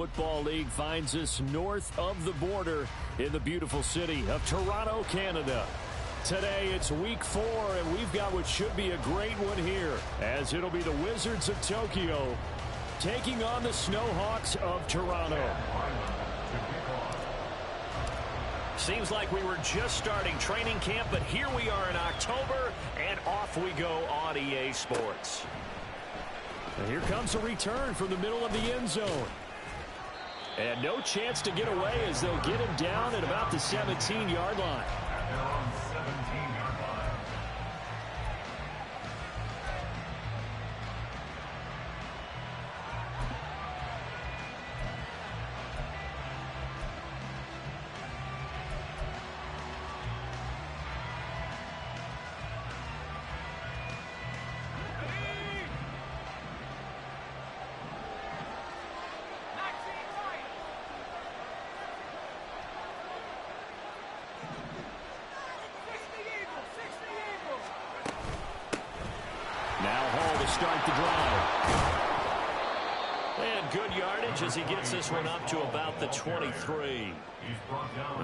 Football League finds us north of the border in the beautiful city of Toronto, Canada. Today it's week 4, and we've got what should be a great one here, as it'll be the Wizards of Tokyo taking on the Snowhawks of Toronto. Seems like we were just starting training camp, but here we are in October, and off we go on EA Sports. And here comes a return from the middle of the end zone. And no chance to get away as they'll get him down at about the 17-yard line. Start the drive. And good yardage as he gets this one up to about the 23.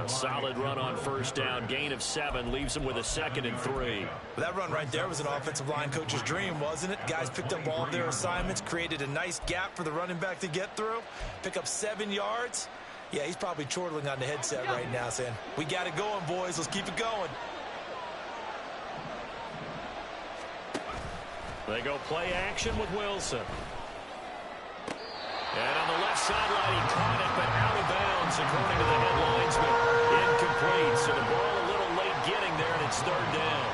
A solid run on first down. Gain of 7 leaves him with a 2nd and 3. Well, that run right there was an offensive line coach's dream, wasn't it? Guys picked up all of their assignments, created a nice gap for the running back to get through, pick up 7 yards. Yeah, he's probably chortling on the headset right now saying, we got it going, boys. Let's keep it going. They go play action with Wilson. And on the left sideline, he caught it, but out of bounds, according to the head linesman. Incomplete, so the ball a little late getting there, and it's 3rd down.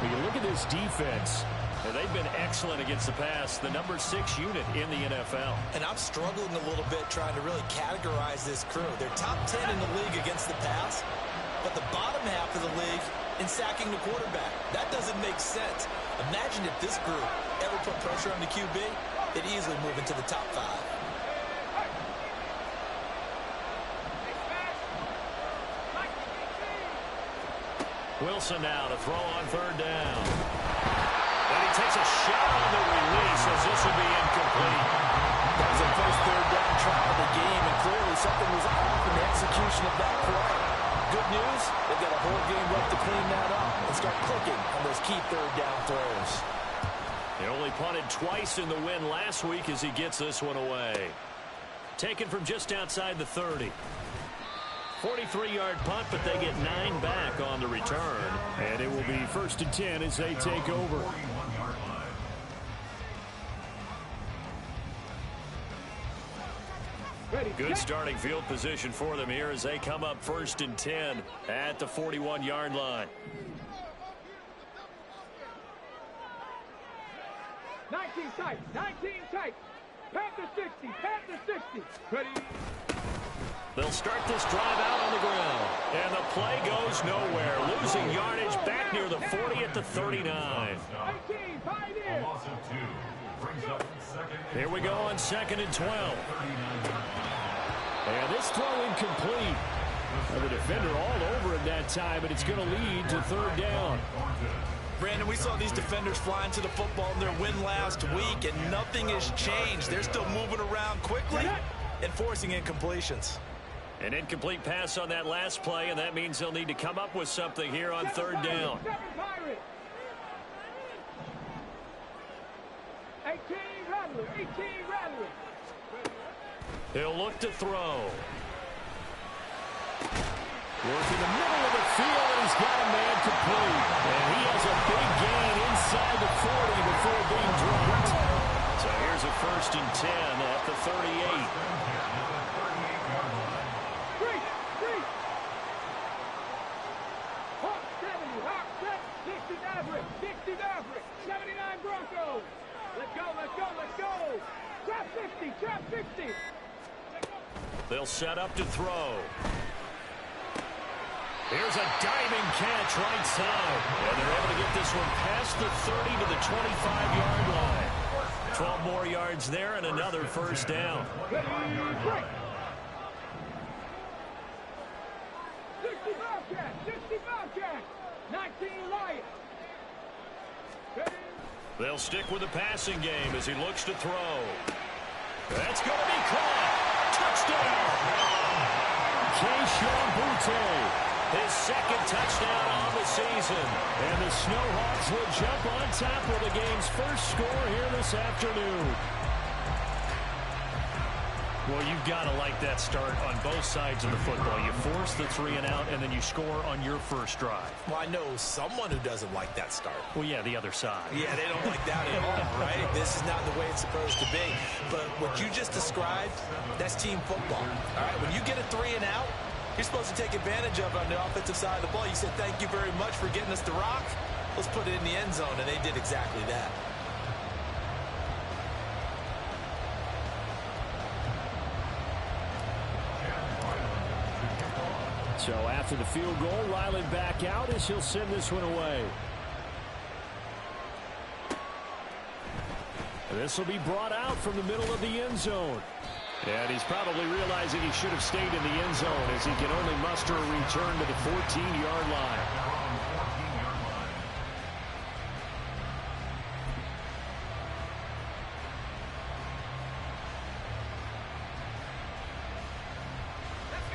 When you look at this defense, they've been excellent against the pass, the number 6 unit in the NFL. And I'm struggling a little bit trying to really categorize this crew. They're top 10 in the league against the pass, but the bottom half of the league in sacking the quarterback. That doesn't make sense. Imagine if this group ever put pressure on the QB, they'd easily move into the top 5. Wilson now to throw on 3rd down. And he takes a shot on the release as this will be incomplete. That was the first 3rd down try of the game, and clearly something was off in the execution of that play. Good news, they've got a whole game left to clean that up and start clicking on those key 3rd down throws. They only punted twice in the win last week as he gets this one away. Taken from just outside the 30. 43-yard punt, but they get 9 back on the return. And it will be 1st and 10 as they take over. Good starting field position for them here as they come up 1st and 10 at the 41-yard line. 19 tight, 19 tight. Panther 60, Panther 60. Ready. They'll start this drive out on the ground. And the play goes nowhere. Losing yardage back near the 40 at the 39. 18, 5 in. Here we go on 2nd and 12. And this throw incomplete. And the defender all over him that time, but it's going to lead to 3rd down. Brandon, we saw these defenders flying to the football in their win last week, and nothing has changed. They're still moving around quickly and forcing incompletions. An incomplete pass on that last play, and that means they'll need to come up with something here on 3rd down. 18 Rattler, 18 Rattler. He'll look to throw. Working the middle of the field, and he's got a man complete. And he has a big gain inside the 40 before being dropped. So here's a 1st and 10 at the 38. Hawk 70, Hawk 60 Maverick, 60 Maverick, 79 Broncos. Let's go, let's go, let's go. Trap 50, trap 50. They'll set up to throw. Here's a diving catch right side. And they're able to get this one past the 30 to the 25-yard line. 12 more yards there and another 1st down. 60 Bobcat, 60 Bobcat, 19 Lions. They'll stick with the passing game as he looks to throw. That's going to be caught. His second touchdown on the season. And the Snowhawks will jump on top with the game's first score here this afternoon. Well, you've got to like that start on both sides of the football. You force the 3 and out, and then you score on your first drive. Well, I know someone who doesn't like that start. Well, yeah, the other side. Yeah, they don't like that at all, right? This is not the way it's supposed to be. But what you just described, that's team football. All right, when you get a 3 and out, you're supposed to take advantage of it on the offensive side of the ball. You said, thank you very much for getting us the rock. Let's put it in the end zone, and they did exactly that. So after the field goal, Ryland back out as he'll send this one away. This will be brought out from the middle of the end zone. And he's probably realizing he should have stayed in the end zone as he can only muster a return to the 14-yard line.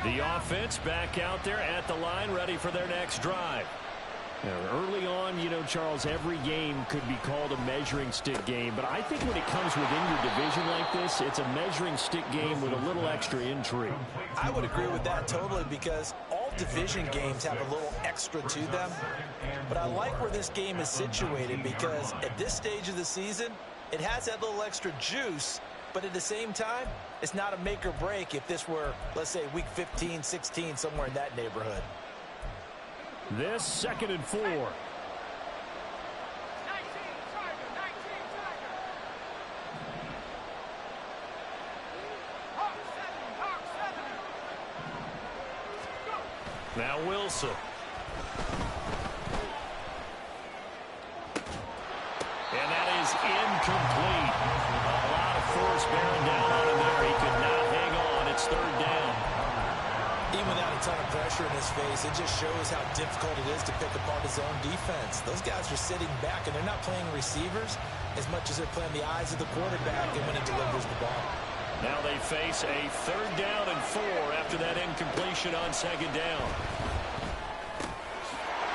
The offense back out there at the line, ready for their next drive. Now, early on, you know, Charles, every game could be called a measuring stick game. But I think when it comes within your division like this, it's a measuring stick game with a little extra intrigue. I would agree with that totally because all division games have a little extra to them. But I like where this game is situated because at this stage of the season, it has that little extra juice. But at the same time, it's not a make or break if this were, let's say, week 15, 16, somewhere in that neighborhood. This 2nd and 4. 19 Tiger. Hawk 7. Now Wilson. And that is incomplete. A lot of force bearing down on him there. He could not hang on. It's 3rd down. Even without a ton of pressure in his face, it just shows how difficult it is to pick apart his own defense. Those guys are sitting back, and they're not playing receivers as much as they're playing the eyes of the quarterback and when he delivers the ball. Now they face a 3rd down and 4 after that incompletion on 2nd down.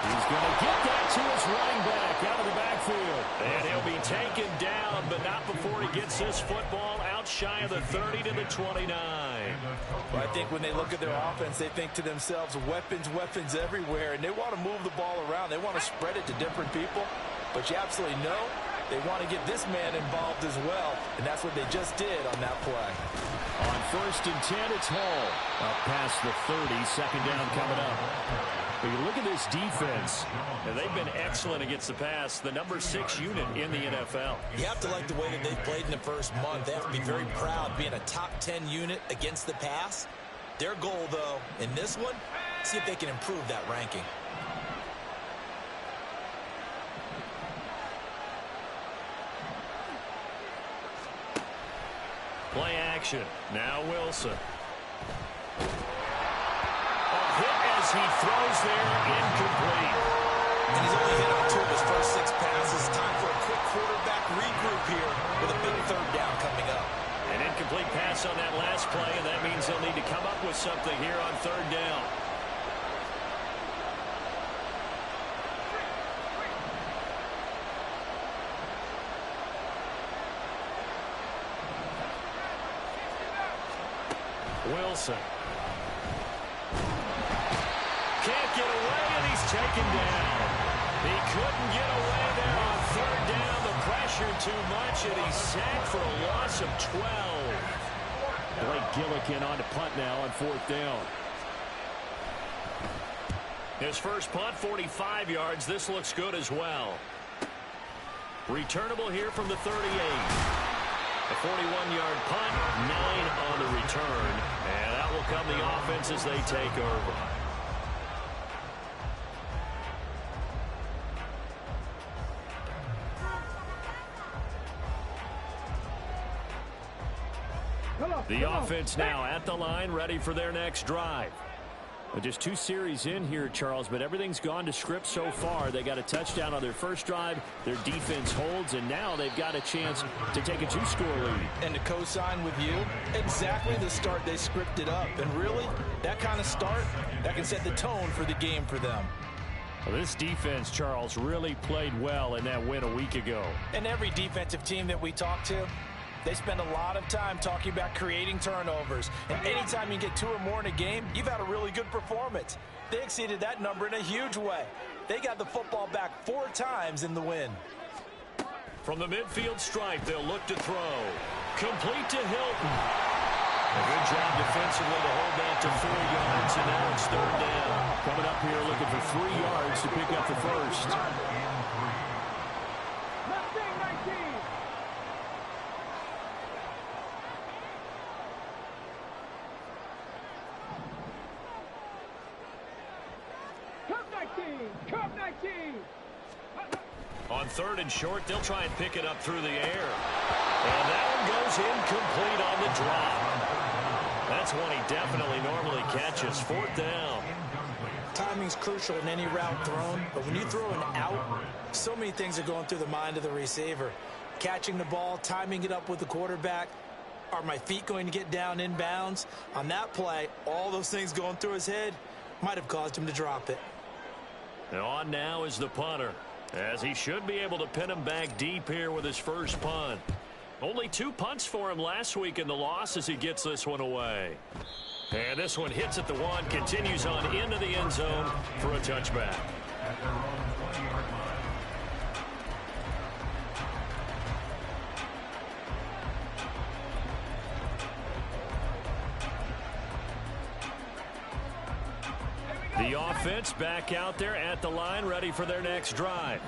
He's going to get that to his running back out of the backfield. And he'll be taken down, but not before he gets this football out shy of the 30 to the 29. Well, I think when they look at their offense, they think to themselves, weapons, weapons everywhere, and they want to move the ball around. They want to spread it to different people, but you absolutely know they want to get this man involved as well, and that's what they just did on that play. On 1st and 10, it's Hall. Up past the 30, 2nd down coming up. But you look at this defense. And they've been excellent against the pass, the number 6 unit in the NFL. You have to like the way that they've played in the first month. They have to be very proud being a top 10 unit against the pass. Their goal, though, in this one, see if they can improve that ranking. Play action. Now Wilson. As he throws there, incomplete. And he's only hit on 2 of his first 6 passes. Time for a quick quarterback regroup here with a big 3rd down coming up. An incomplete pass on that last play, and that means they'll need to come up with something here on 3rd down. Wilson. Can't get away, and he's taken down. He couldn't get away there on 3rd down. The pressure too much, and he's sacked for a loss of 12. Blake Gillikin on to punt now on 4th down. His first punt, 45 yards. This looks good as well. Returnable here from the 38. A 41-yard punt, 9 on the return. And out will come the offense as they take over. The offense now at the line, ready for their next drive. Well, just 2 series in here, Charles, but everything's gone to script so far. They got a touchdown on their first drive. Their defense holds, and now they've got a chance to take a 2-score lead. And to co-sign with you, exactly the start they scripted up. And really, that kind of start, that can set the tone for the game for them. Well, this defense, Charles, really played well in that win a week ago. And every defensive team that we talk to, they spend a lot of time talking about creating turnovers. And anytime you get 2 or more in a game, you've had a really good performance. They exceeded that number in a huge way. They got the football back 4 times in the win. From the midfield stripe, they'll look to throw. Complete to Hilton. A good job defensively to hold that to 4 yards, and now it's 3rd down. Coming up here looking for 3 yards to pick up the first. Mustang 19. Cup 19. Cup 19. On 3rd and short, they'll try and pick it up through the air. And that one goes incomplete on the drop. That's one he definitely normally catches. 4th down. Timing's crucial in any route thrown, but when you throw an out, so many things are going through the mind of the receiver. Catching the ball, timing it up with the quarterback. Are my feet going to get down in bounds? On that play, all those things going through his head might have caused him to drop it. And on now is the punter, as he should be able to pin him back deep here with his first punt. Only 2 punts for him last week in the loss as he gets this one away. And this one hits at the 1, continues on into the end zone for a touchback. The offense back out there at the line, ready for their next drive.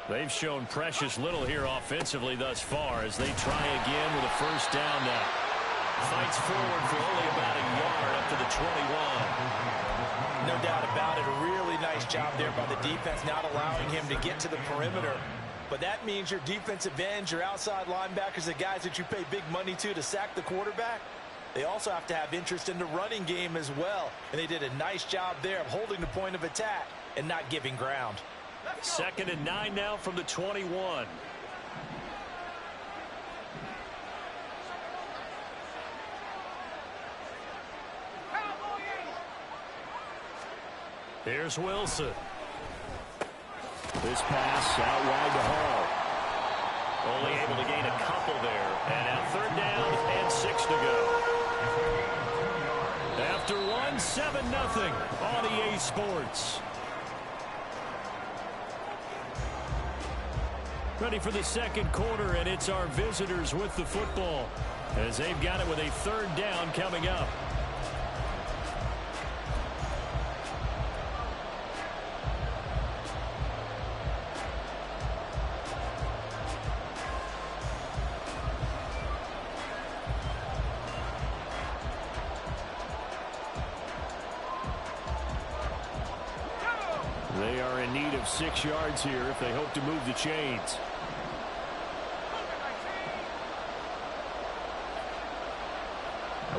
They've shown precious little here offensively thus far as they try again with a first down now. Fights forward for only about a yard up to the 21. No doubt about it. A really nice job there by the defense, not allowing him to get to the perimeter. But that means your defensive ends, your outside linebackers, the guys that you pay big money to sack the quarterback, they also have to have interest in the running game as well. And they did a nice job there of holding the point of attack and not giving ground. 2nd and 9 now from the 21. Here's Wilson. This pass out wide to Hall. Only able to gain a couple there. And now 3rd down and 6 to go. After 1, 7-0 on EA Sports. Ready for the 2nd quarter, and it's our visitors with the football as they've got it with a 3rd down coming up. They are in need of 6 yards here if they hope to move the chains.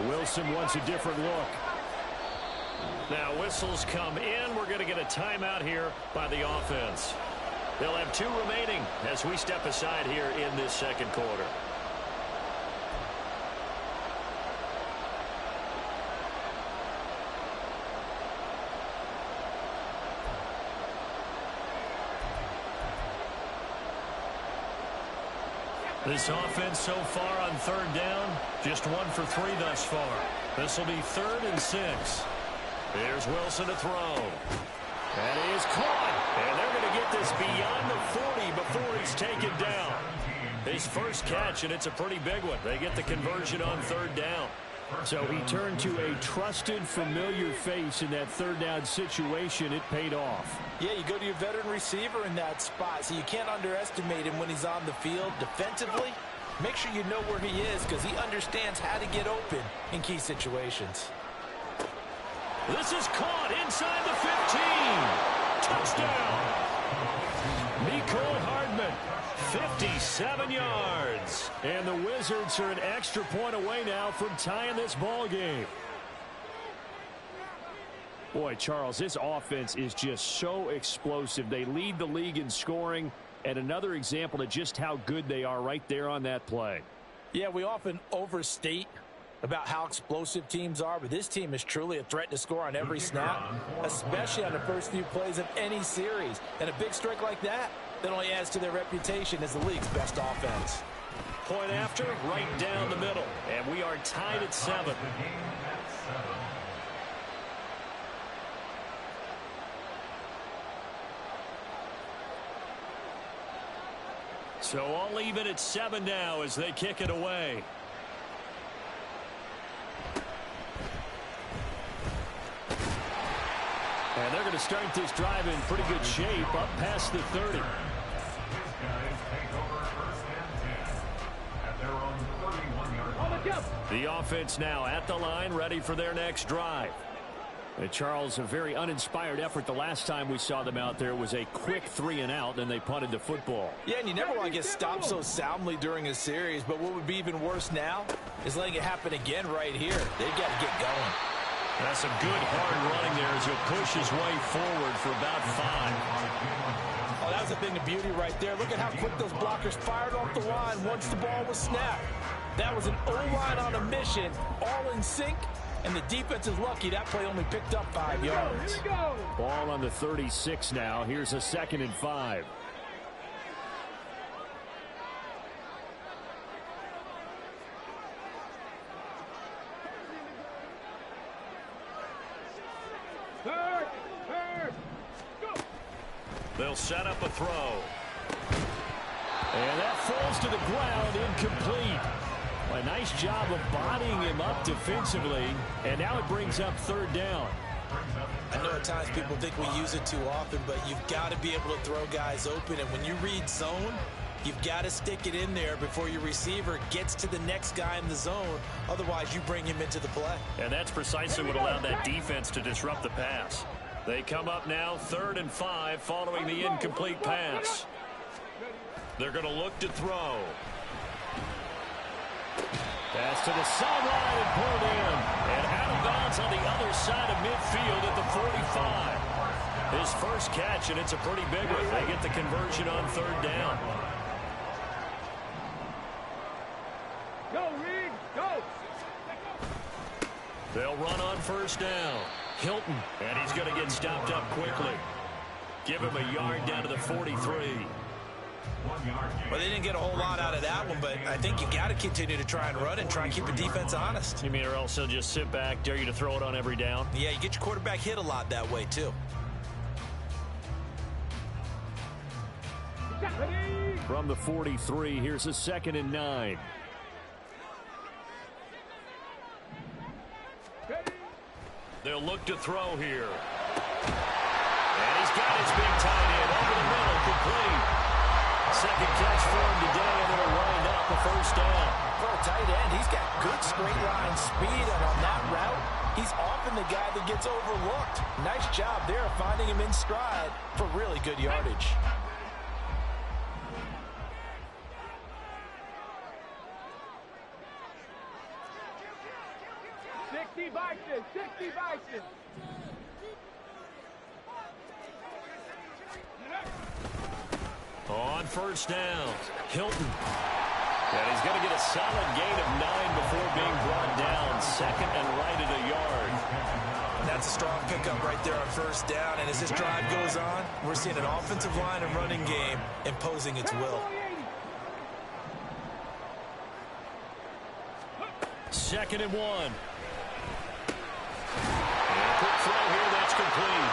Wilson wants a different look. Now whistles come in. We're going to get a timeout here by the offense. They'll have 2 remaining as we step aside here in this 2nd quarter. This offense so far on 3rd down, just 1 for 3 thus far. This will be 3rd and 6. Here's Wilson to throw. That is caught. And they're going to get this beyond the 40 before he's taken down. His first catch, and it's a pretty big one. They get the conversion on 3rd down. So he turned to a trusted, familiar face in that 3rd down situation. It paid off. Yeah, you go to your veteran receiver in that spot, so you can't underestimate him when he's on the field defensively. Make sure you know where he is because he understands how to get open in key situations. This is caught inside the 15. Touchdown. Mecole Hardman, 57 yards. And the Wizards are an extra point away now from tying this ball game. Boy, Charles, this offense is just so explosive. They lead the league in scoring, and another example of just how good they are right there on that play. Yeah, we often overstate about how explosive teams are, but this team is truly a threat to score on every snap, especially on the first few plays of any series. And a big strike like that only adds to their reputation as the league's best offense. Point after, right down the middle, and we are tied at 7. So all even at 7 now as they kick it away. And they're going to start this drive in pretty good shape up past the 30. The offense now at the line, ready for their next drive. And Charles, a very uninspired effort. The last time we saw them out there was a quick 3-and-out, and they punted the football. Yeah, and you never want to get stopped so soundly during a series, but what would be even worse now is letting it happen again right here. They've got to get going. That's some good hard running there as he'll push his way forward for about 5. Oh, that was a thing of beauty right there. Look at how quick those blockers fired off the line once the ball was snapped. That was an O-line on a mission, all in sync, and the defense is lucky that play only picked up 5 yards. Ball on the 36 now. Here's a 2nd and 5. They'll set up a throw. And that falls to the ground, incomplete. A nice job of bodying him up defensively, and now it brings up 3rd down. I know at times people think we use it too often, but you've got to be able to throw guys open, and when you read zone, you've got to stick it in there before your receiver gets to the next guy in the zone. Otherwise, you bring him into the play. And that's precisely what allowed that defense to disrupt the pass. They come up now 3rd and 5 following the incomplete pass. They're going to look to throw. Pass to the sideline and pulled in. And out of bounds on the other side of midfield at the 45. His first catch, and it's a pretty big one. They get the conversion on 3rd down. Go, Reed, go. They'll run on 1st down. Hilton, and he's going to get stopped up quickly. Give him a yard down to the 43. Well, they didn't get a whole lot out of that one, but I think you got to continue to try and run and try and keep the defense honest. You mean or else they'll just sit back, dare you to throw it on every down? Yeah, you get your quarterback hit a lot that way, too. From the 43, here's a 2nd and 9. They'll look to throw here. And he's got his big tight end over the middle, complete. 2nd catch for him today, and it'll wind up a 1st down. For a tight end, he's got good straight line speed, and on that route, he's often the guy that gets overlooked. Nice job there finding him in stride for really good yardage. Bison, 60 Bison. On 1st down, Hilton. And he's going to get a solid gain of 9 before being brought down. 2nd and right at a yard. That's a strong pickup right there on 1st down. And as this drive goes on, we're seeing an offensive line and running game imposing its will. 2nd and 1. Quick throw here, that's complete.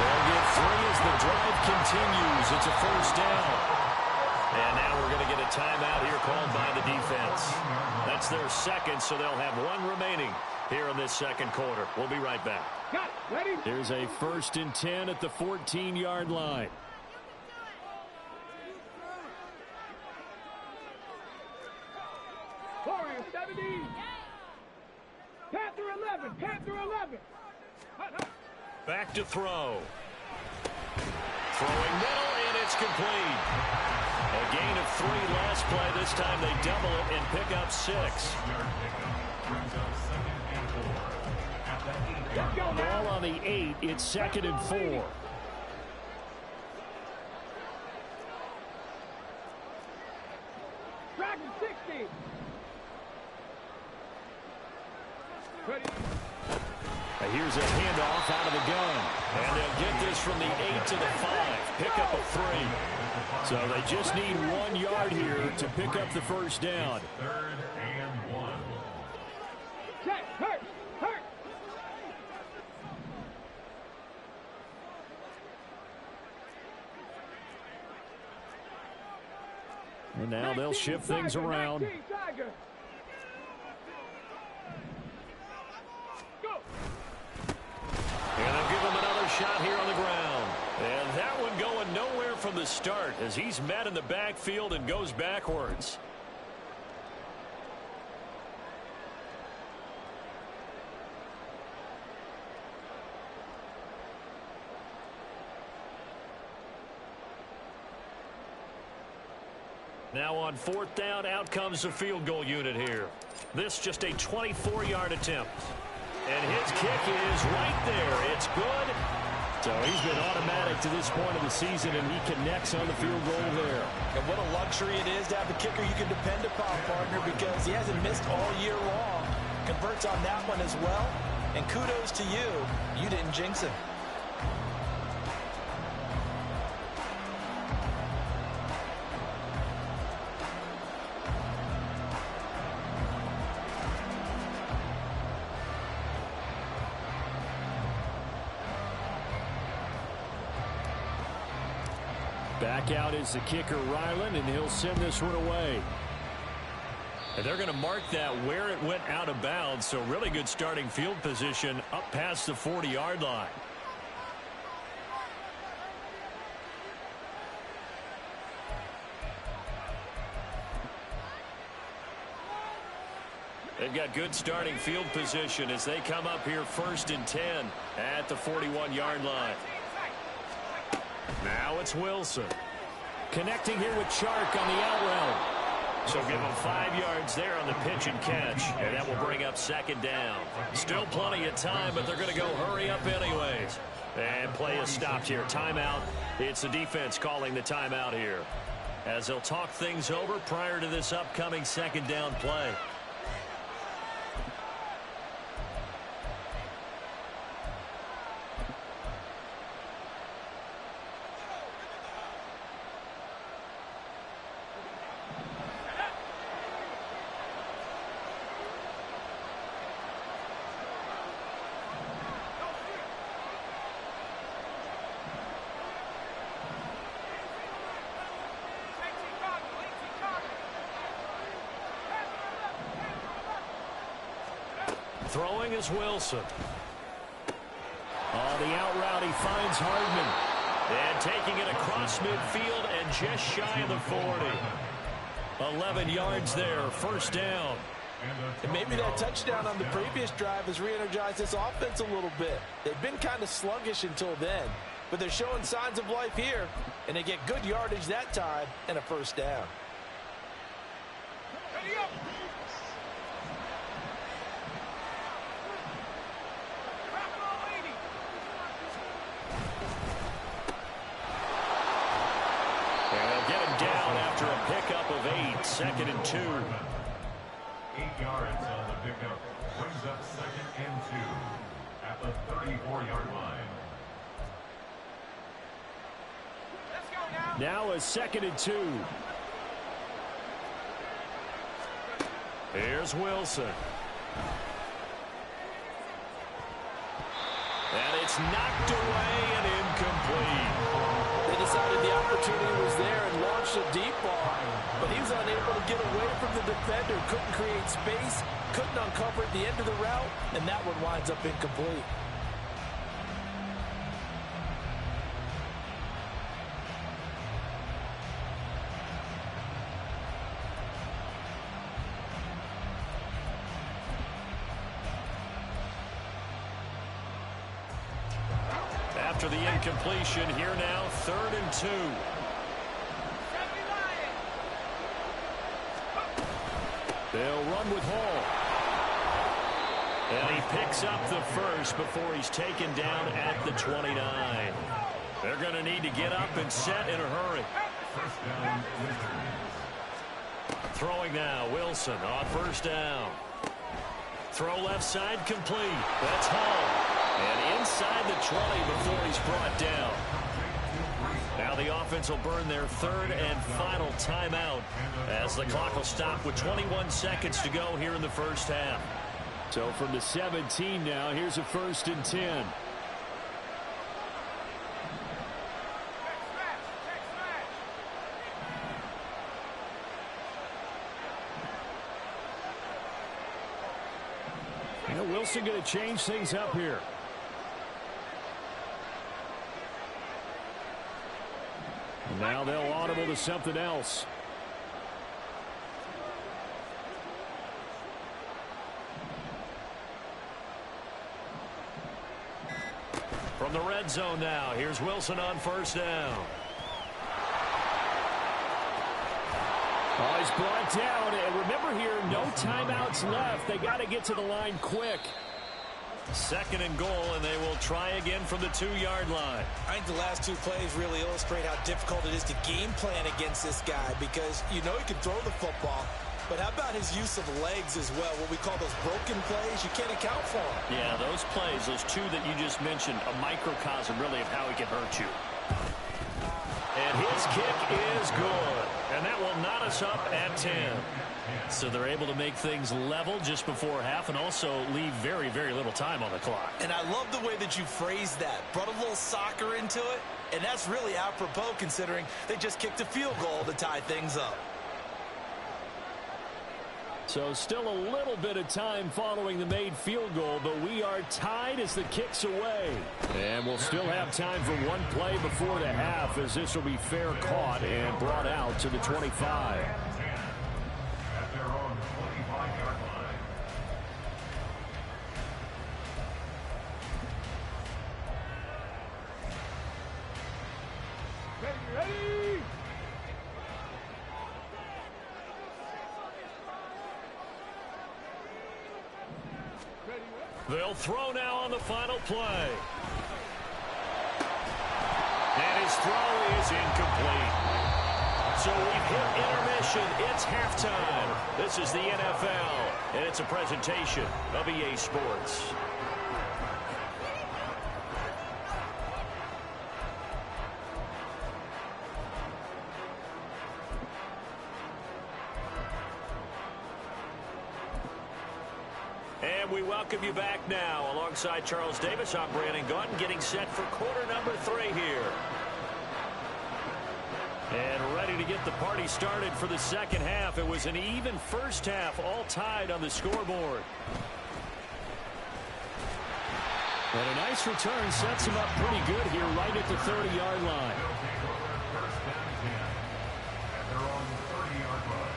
They'll get 3 as the drive continues. It's a 1st down. And now we're going to get a timeout here called by the defense. That's their 2nd, so they'll have 1 remaining here in this 2nd quarter. We'll be right back. Here's a 1st and 10 at the 14-yard line. Warrior 70. Panther 11. Panther 11. Back to throw. Throwing middle, and it's complete. A gain of 3 last play. This time they double it and pick up 6. Let's go now. Ball on the 8. It's 2nd and 4. Dragon 60. Ready. Here's a handoff out of the gun. And they'll get this from the 8 to the 5. Pick up a 3. So they just need 1 yard here to pick up the first down. 3rd and 1. Check. Hurt. Hurt. And now they'll shift things around. 19, Tiger. Go. And they'll give him another shot here on the ground. And that one going nowhere from the start as he's met in the backfield and goes backwards. Now on 4th down, out comes the field goal unit here. This just a 24-yard attempt. And his kick is right there. It's good. So he's been automatic to this point of the season, and he connects on the field goal there. And what a luxury it is to have a kicker you can depend upon, partner, because he hasn't missed all year long. Converts on that one as well. And kudos to you. You didn't jinx him. Back out is the kicker, Ryland, and he'll send this one away. And they're going to mark that where it went out of bounds, so really good starting field position up past the 40-yard line. They've got good starting field position as they come up here 1st and 10 at the 41-yard line. Now it's Wilson. Connecting here with Chark on the out route. So give him 5 yards there on the pitch and catch, and that will bring up 2nd down. Still plenty of time, but they're going to go hurry up anyways. And play is stopped here. Timeout. It's the defense calling the timeout here, as they'll talk things over prior to this upcoming 2nd down play. Throwing is Wilson. On the out route, he finds Hardman. And taking it across midfield and just shy of the 40. 11 yards there, 1st down. And maybe that touchdown on the previous drive has re-energized this offense a little bit. They've been kind of sluggish until then, but they're showing signs of life here, and they get good yardage that time and a 1st down. Ready up. Down after a pickup of 8, 2nd and 2. 8 yards on the pickup. Brings up 2nd and 2 at the 34-yard line. Let's go now. Now a 2nd and 2. Here's Wilson. And it's knocked away and incomplete. They decided the opportunity was there and launched a deep ball, but he was unable to get away from the defender, couldn't create space, couldn't uncover at the end of the route, and that one winds up incomplete. After the incompletion, here now, 3rd and 2. They'll run with Hall. And he picks up the first before he's taken down at the 29. They're going to need to get up and set in a hurry. First down, Wizards. Throwing now, Wilson on first down. Throw left side complete. That's home. And inside the 20 before he's brought down. Now the offense will burn their third and final timeout as the clock will stop with 21 seconds to go here in the first half. So from the 17 now, here's a 1st and 10. Wilson going to change things up here. Now they'll audible to something else. From the red zone now, here's Wilson on first down. Oh, he's brought down, and remember here, no timeouts left. They got to get to the line quick. 2nd and goal, and they will try again from the 2-yard line. I think the last 2 plays really illustrate how difficult it is to game plan against this guy because you know he can throw the football, but how about his use of legs as well? What we call those broken plays, you can't account for them. Yeah, those plays, those 2 that you just mentioned, a microcosm really of how he can hurt you. And his kick is good. And that will knot us up at 10. So they're able to make things level just before half and also leave very, very little time on the clock. And I love the way that you phrased that. Brought a little soccer into it. And that's really apropos considering they just kicked a field goal to tie things up. So still a little bit of time following the made field goal, but we are tied as the kick's away. And we'll still have time for one play before the half as this will be fair caught and brought out to the 25. At their own 25-yard line. Ready? They'll throw now on the final play. And his throw is incomplete. So we've hit intermission. It's halftime. This is the NFL, and it's a presentation of EA Sports. And we welcome you back now. Alongside Charles Davis, I'm Brandon Gaudin, getting set for quarter number 3 here. And ready to get the party started for the second half. It was an even first half, all tied on the scoreboard. And a nice return sets him up pretty good here right at the 30-yard line. First and 10 at their own 30-yard line.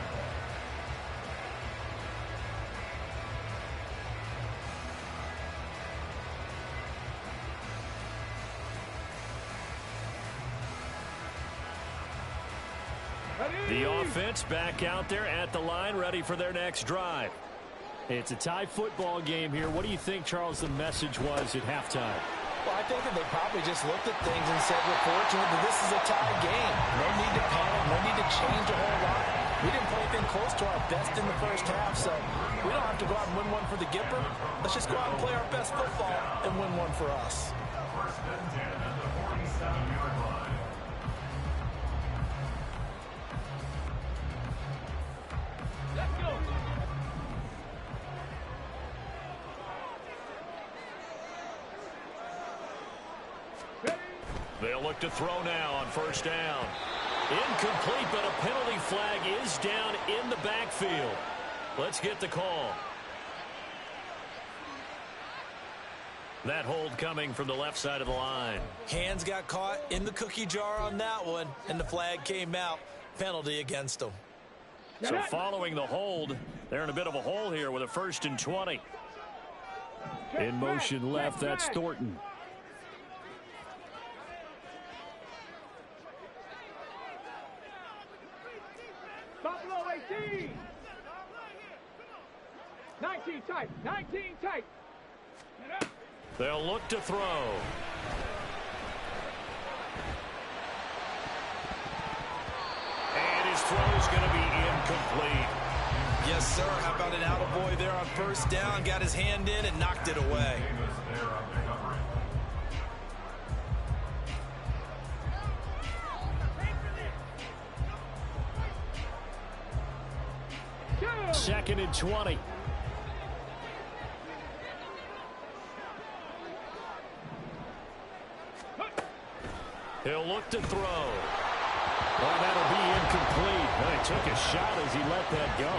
The offense back out there at the line, ready for their next drive. It's a tie football game here. What do you think, Charles, the message was at halftime? Well, I think that they probably just looked at things and said, we're fortunate that this is a tie game. No need to panic, no need to change a whole lot. We didn't play anything close to our best in the first half, so we don't have to go out and win one for the Gipper. Let's just go out and play our best football and win one for us. First and 10 at the 47-yard line. Let's go. They'll look to throw now on first down. Incomplete, but a penalty flag is down in the backfield. Let's get the call. That hold coming from the left side of the line. Hands got caught in the cookie jar on that one, and the flag came out. Penalty against them. So following the hold, they're in a bit of a hole here with a 1st and 20. In motion left, that's Thornton. Buffalo 18. 19 tight. 19 tight. They'll look to throw. And his throw's going to be incomplete. Yes, sir. How about an attaboy there on first down? Got his hand in and knocked it away. Second and 20. He'll look to throw. Well, that'll be incomplete. Well, he took a shot as he let that go.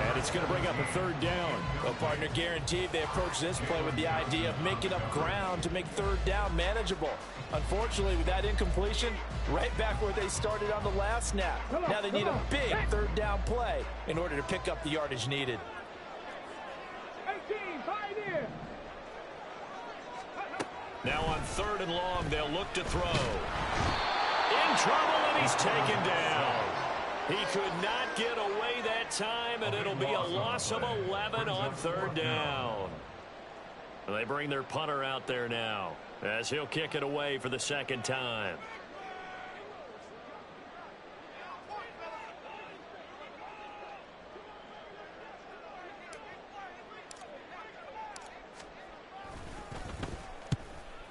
And it's going to bring up a third down. Well, partner, guaranteed they approach this play with the idea of making up ground to make third down manageable. Unfortunately, with that incompletion, right back where they started on the last snap. Now they need a big third down play in order to pick up the yardage needed. 18, pioneer. Now on third and long, they'll look to throw. In trouble, and he's taken down. He could not get away that time, and it'll be a loss of 11 on third down. They bring their punter out there now as he'll kick it away for the second time.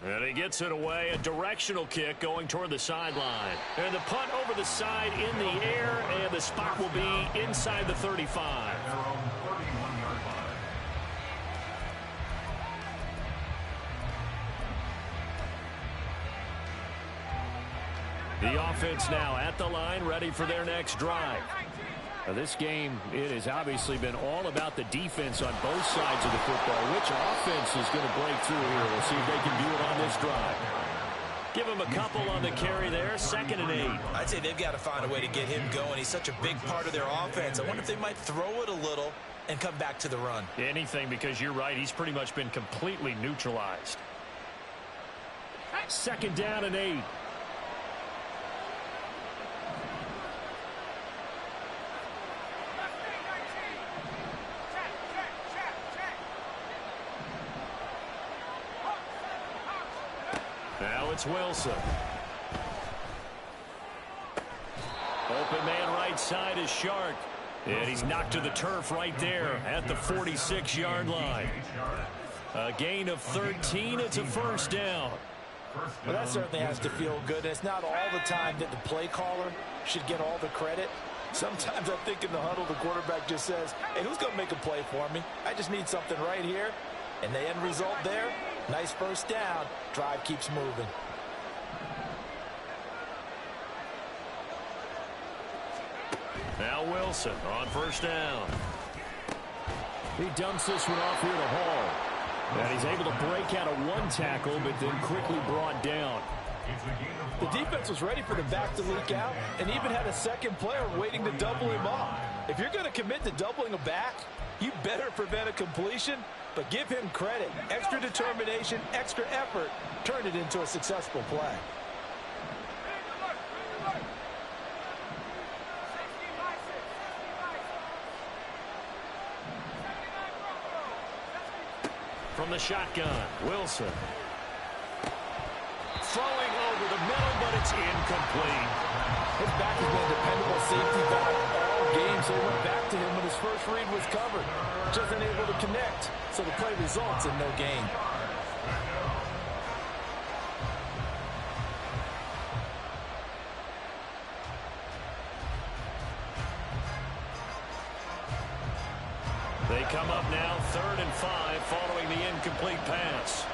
And he gets it away, a directional kick going toward the sideline. And the punt over the side in the air, and the spot will be inside the 35. The offense now at the line, ready for their next drive. Now, this game, it has obviously been all about the defense on both sides of the football. Which offense is going to break through here? We'll see if they can do it on this drive. Give him a couple on the carry there, 2nd and 8. I'd say they've got to find a way to get him going. He's such a big part of their offense. I wonder if they might throw it a little and come back to the run. Anything, because you're right, he's pretty much been completely neutralized. 2nd down and 8. Now it's Wilson. Open man right side is Shark. And he's knocked to the turf right there at the 46-yard line. A gain of 13. It's a first down. Well, that certainly has to feel good. It's not all the time that the play caller should get all the credit. Sometimes I think in the huddle, the quarterback just says, hey, who's going to make a play for me? I just need something right here. And the end result there, nice first down. Drive keeps moving. Now Wilson on first down. He dumps this one off here to Hall. And he's able to break out of one tackle, but then quickly brought down. The defense was ready for the back to leak out and even had a second player waiting to double him up. If you're going to commit to doubling a back, you better prevent a completion, but give him credit. Extra determination, extra effort, turned it into a successful play. From the shotgun, Wilson. Throwing over the middle, but it's incomplete. His back has been a dependable safety back all game, so he went back to him when his first read was covered. Just unable to connect, so the play results in no gain. They come up now 3rd and 5 following the incomplete pass.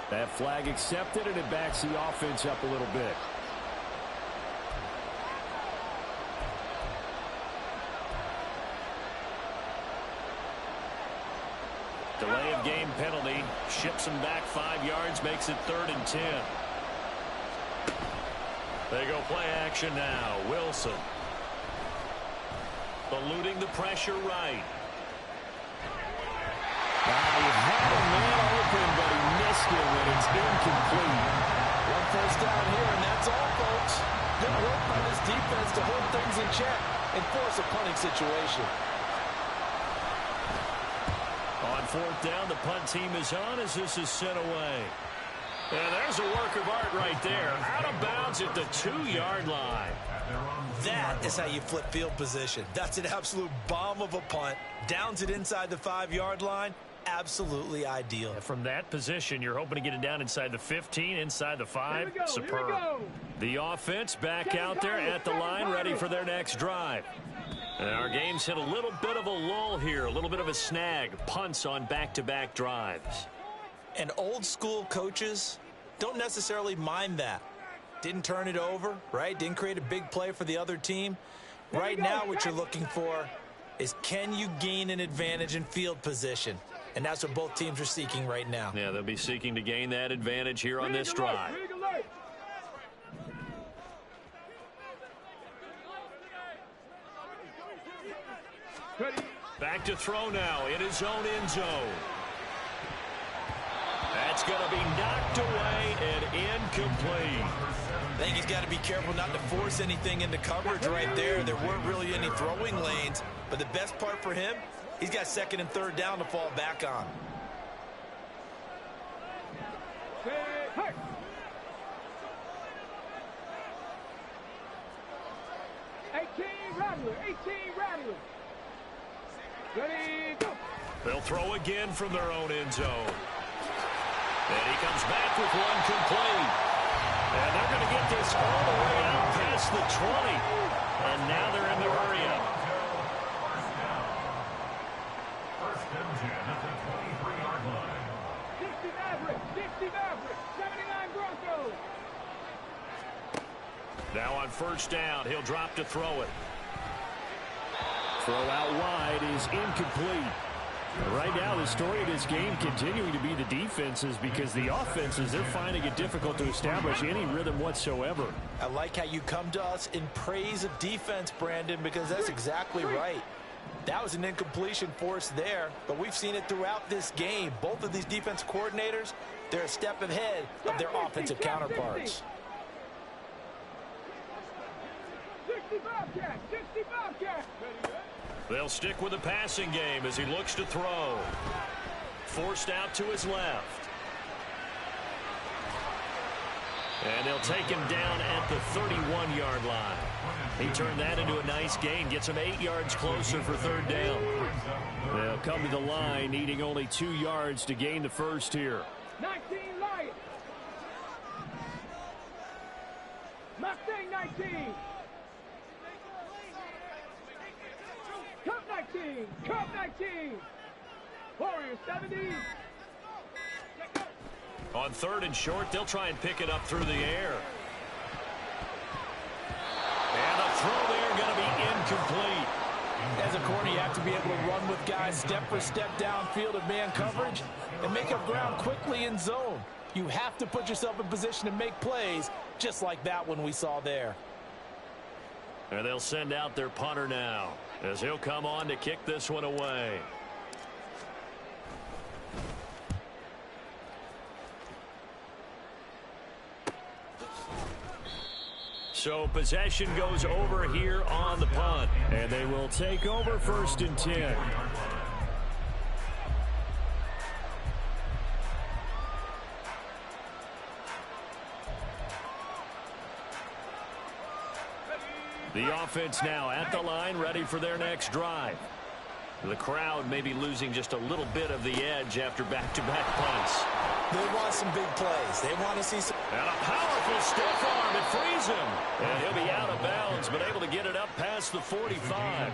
That flag accepted, and it backs the offense up a little bit. Delay of game penalty. Ships him back 5 yards, makes it 3rd and 10. They go play action now. Wilson. Eluding the pressure right. incomplete. One first down here, and that's all, folks. Good work by this defense to hold things in check and force a punting situation. On fourth down, the punt team is on as this is sent away. And there's a work of art right there. Out of bounds at the 2-yard line. That is how you flip field position. That's an absolute bomb of a punt. Downs it inside the 5-yard line. Absolutely ideal. From that position, you're hoping to get it down inside the 15, inside the 5. Superb. The offense back out there at the line, ready for their next drive. And our game's hit a little bit of a lull here, a little bit of a snag. Punts on back-to-back drives. And old school coaches don't necessarily mind that. Didn't turn it over, right? Didn't create a big play for the other team. Right now what you're looking for is, can you gain an advantage in field position? And that's what both teams are seeking right now. Yeah, they'll be seeking to gain that advantage here on this drive. Back to throw now in his own end zone. That's going to be knocked away and incomplete. I think he's got to be careful not to force anything into coverage right there. There weren't really any throwing lanes, but the best part for him, he's got second and third down to fall back on. Hey. 18 Rattler. Ready, go. They'll throw again from their own end zone. And he comes back with one complete. And they're going to get this all the way out past the 20. And now they're in the hurry-up. First and 10 at the 23-yard line. 60 Maverick, 79 Broncos. Now on first down, he'll drop to throw it. Throw out wide is incomplete. Right now, the story of this game continuing to be the defenses, because the offenses, they're finding it difficult to establish any rhythm whatsoever. I like how you come to us in praise of defense, Brandon, because that's exactly right. That was an incompletion forced there, but we've seen it throughout this game. Both of these defense coordinators, they're a step ahead of their offensive counterparts. 60 Bobcat. They'll stick with the passing game as he looks to throw. Forced out to his left. And they'll take him down at the 31-yard line. He turned that into a nice gain, gets him 8 yards closer for third down. They'll come to the line needing only 2 yards to gain the first here. 19 Lions. Mustang 19. Cup 19. Warriors 70. On third and short, they'll try and pick it up through the air. And the throw there going to be incomplete. As a corner, you have to be able to run with guys step for step downfield of man coverage and make up ground quickly in zone. You have to put yourself in position to make plays, just like that one we saw there. And they'll send out their punter now, as he'll come on to kick this one away. So possession goes over here on the punt. And they will take over first and 10. The offense now at the line, ready for their next drive. The crowd may be losing just a little bit of the edge after back-to-back punts. They want some big plays. They want to see some. And a powerful stiff arm. It frees him. And he'll be out of bounds, but able to get it up past the 45.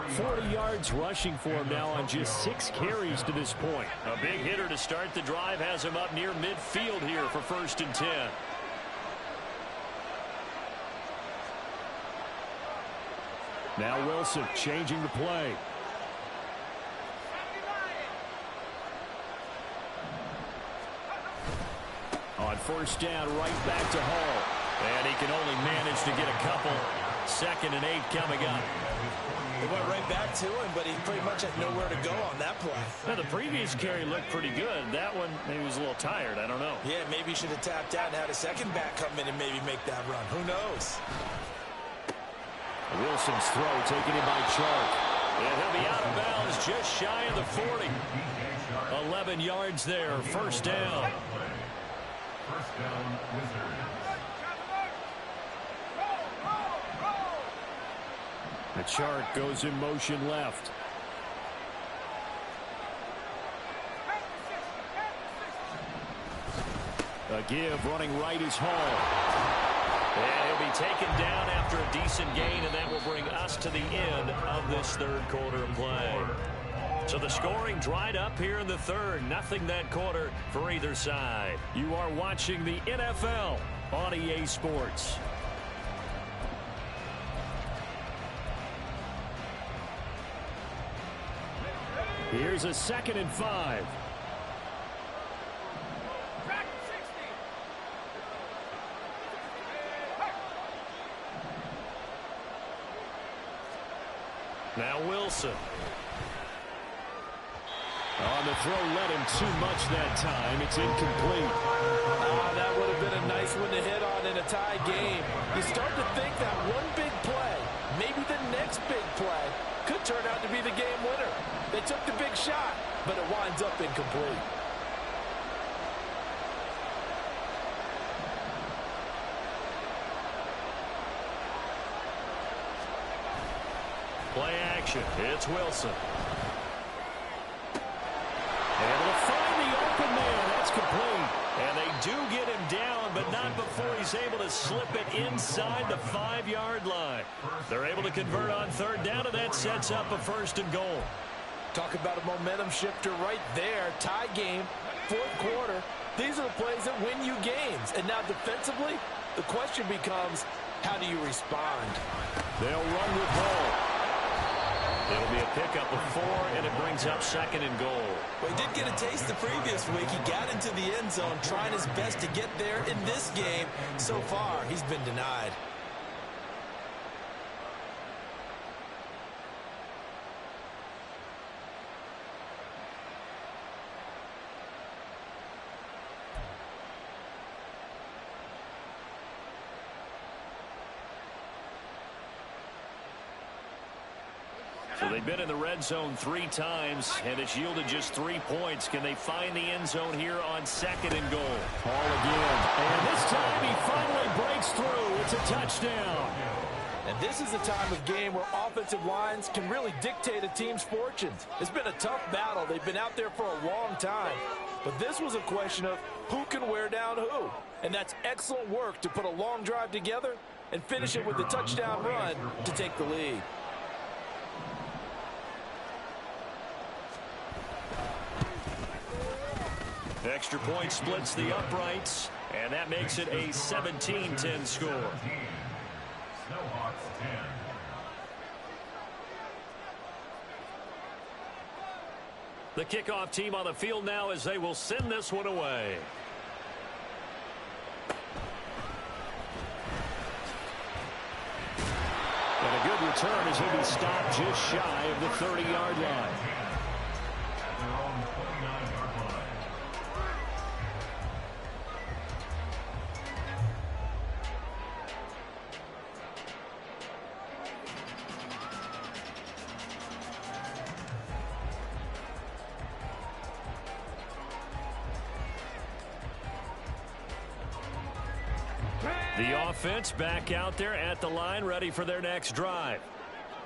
40 yards rushing for him now on just 6 carries to this point. A big hitter to start the drive has him up near midfield here for first and 10. Now Wilson changing the play. On first down, right back to Hall. And he can only manage to get a couple. Second and 8 coming up. It went right back to him, but he pretty much had nowhere to go on that play. Now, the previous carry looked pretty good. That one, maybe he was a little tired. I don't know. Yeah, maybe he should have tapped out and had a second back come in and maybe make that run. Who knows? Wilson's throw taken in by Chark. And he'll be out of bounds just shy of the 40. 11 yards there, first down. First down, Wizards. The Chark goes in motion left. A give running right is Hall. And he'll be taken down after a decent gain, and that will bring us to the end of this third quarter of play. So the scoring dried up here in the third. Nothing that quarter for either side. You are watching the NFL on EA Sports. Here's a 2nd and 5. Now Wilson. On the throw, led him too much that time. It's incomplete. That would have been a nice one to hit on in a tie game. You start to think that one big play, maybe the next big play, could turn out to be the game winner. They took the big shot, but it winds up incomplete. Play action. It's Wilson. Able to find the open man. That's complete. And they do get him down, but not before he's able to slip it inside the 5-yard line. They're able to convert on third down, and that sets up a 1st and goal. Talk about a momentum shifter right there. Tie game, fourth quarter. These are the plays that win you games. And now defensively, the question becomes, how do you respond? They'll run with Hall. It'll be a pickup of 4, and it brings up 2nd and goal. Well, he did get a taste the previous week. He got into the end zone, trying his best to get there in this game. So far, he's been denied. So they've been in the red zone 3 times, and it's yielded just 3 points. Can they find the end zone here on 2nd and goal? Hall again. And this time he finally breaks through. It's a touchdown. And this is the time of game where offensive lines can really dictate a team's fortunes. It's been a tough battle. They've been out there for a long time. But this was a question of who can wear down who. And that's excellent work to put a long drive together and finish it with a touchdown run to take the lead. Extra point splits the uprights, and that makes it a 17-10 score. Snowhawks 10. The kickoff team on the field now as they will send this one away. And a good return as he'll be stopped just shy of the 30-yard line. At their own 29-yard line. The offense back out there at the line, ready for their next drive.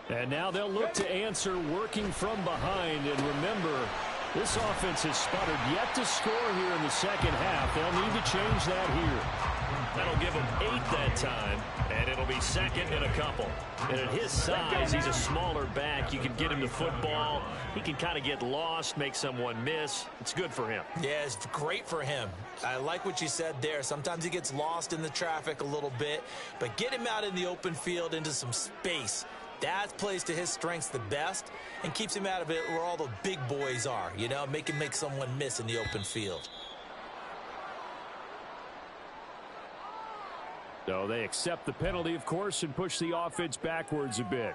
And now they'll look to answer working from behind. And remember, this offense has sputtered yet to score here in the second half. They'll need to change that here. That'll give him 8 that time, and it'll be 2nd and a couple. And at his size, he's a smaller back. You can get him the football. He can kind of get lost, make someone miss. It's good for him. Yeah, it's great for him. I like what you said there. Sometimes he gets lost in the traffic a little bit, but get him out in the open field into some space. That plays to his strengths the best and keeps him out of it where all the big boys are, you know, make someone miss in the open field. So they accept the penalty, of course, and push the offense backwards a bit.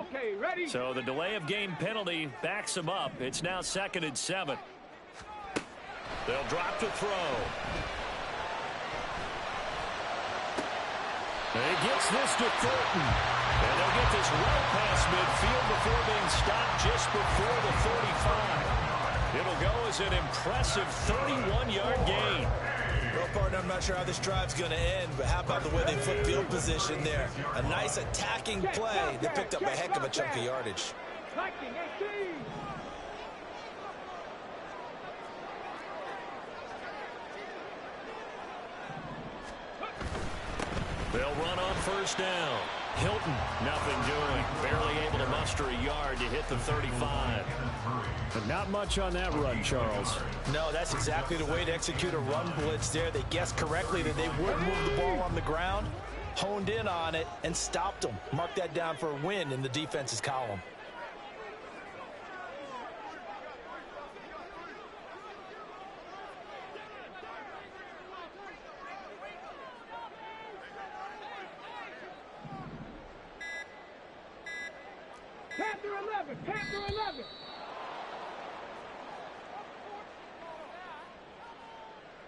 Okay, ready? So the delay of game penalty backs him up. It's now 2nd and 7. They'll drop to throw. He gets this to Thornton. And they'll get this well past midfield before being stopped just before the 35. It'll go as an impressive 31-yard gain. Well, partner, I'm not sure how this drive's going to end, but how about the way they flip field position there? A nice attacking play that picked up a heck of a chunk of yardage. Liking 18. They'll run on 1st down. Hilton, nothing doing. Barely able to muster a yard to hit the 35. But not much on that run, Charles. No, that's exactly the way to execute a run blitz there. They guessed correctly that they wouldn't move the ball on the ground, honed in on it, and stopped them. Mark that down for a win in the defense's column. Panther 11. Panther 11.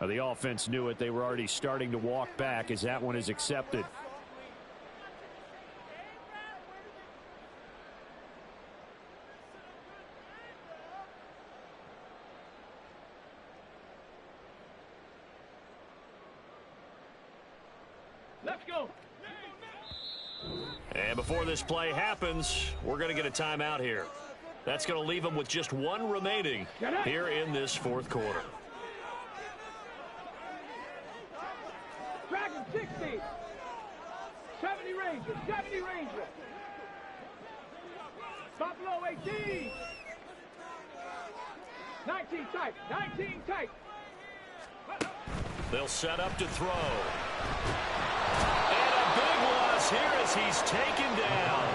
The offense knew it. They were already starting to walk back as that one is accepted. Let's go. And before this play happens, we're going to get a timeout here. That's going to leave them with just one remaining here in this 4th quarter. Dragon 60. 70 Ranger. 70 Ranger. Buffalo 18. 19 tight. 19 tight. They'll set up to throw. And a big loss here as he's taken down.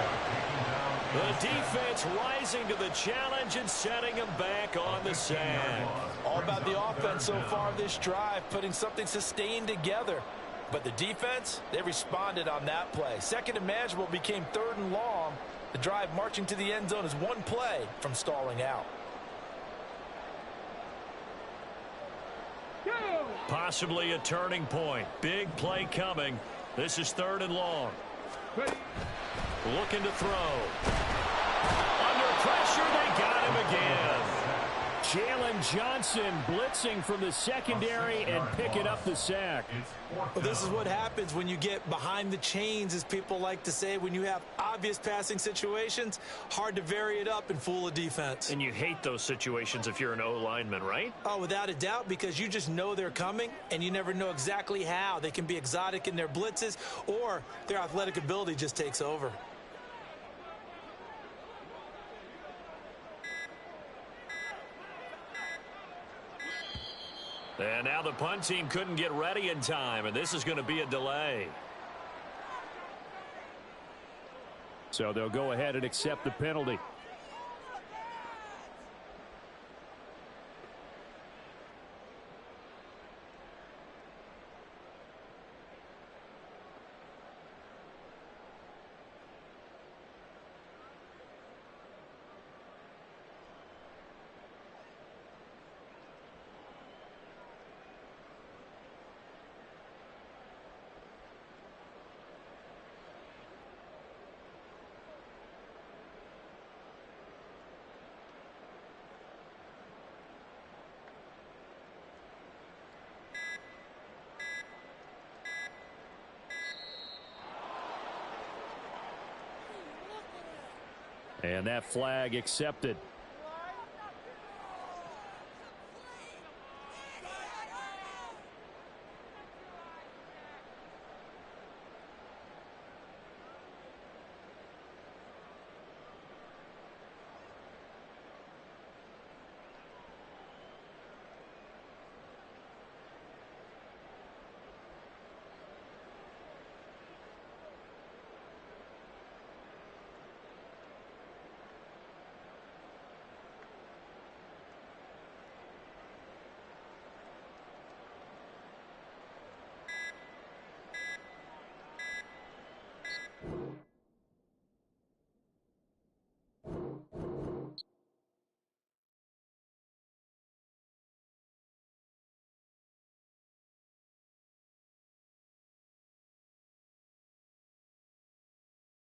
The defense rising to the challenge and setting him back on the sand. All about the offense so far this drive, putting something sustained together. But the defense, they responded on that play. 2nd and manageable became 3rd and long. The drive marching to the end zone is one play from stalling out. Possibly a turning point. Big play coming. This is 3rd and long. Looking to throw. Under pressure, they got him again. Jalen Johnson blitzing from the secondary and picking up the sack. Well, this is what happens when you get behind the chains, as people like to say. When you have obvious passing situations, hard to vary it up and fool a defense. And you hate those situations if you're an O-lineman, right? Oh, without a doubt, because you just know they're coming, and you never know exactly how. They can be exotic in their blitzes, or their athletic ability just takes over. And now the punt team couldn't get ready in time, and this is going to be a delay. So they'll go ahead and accept the penalty. And that flag accepted.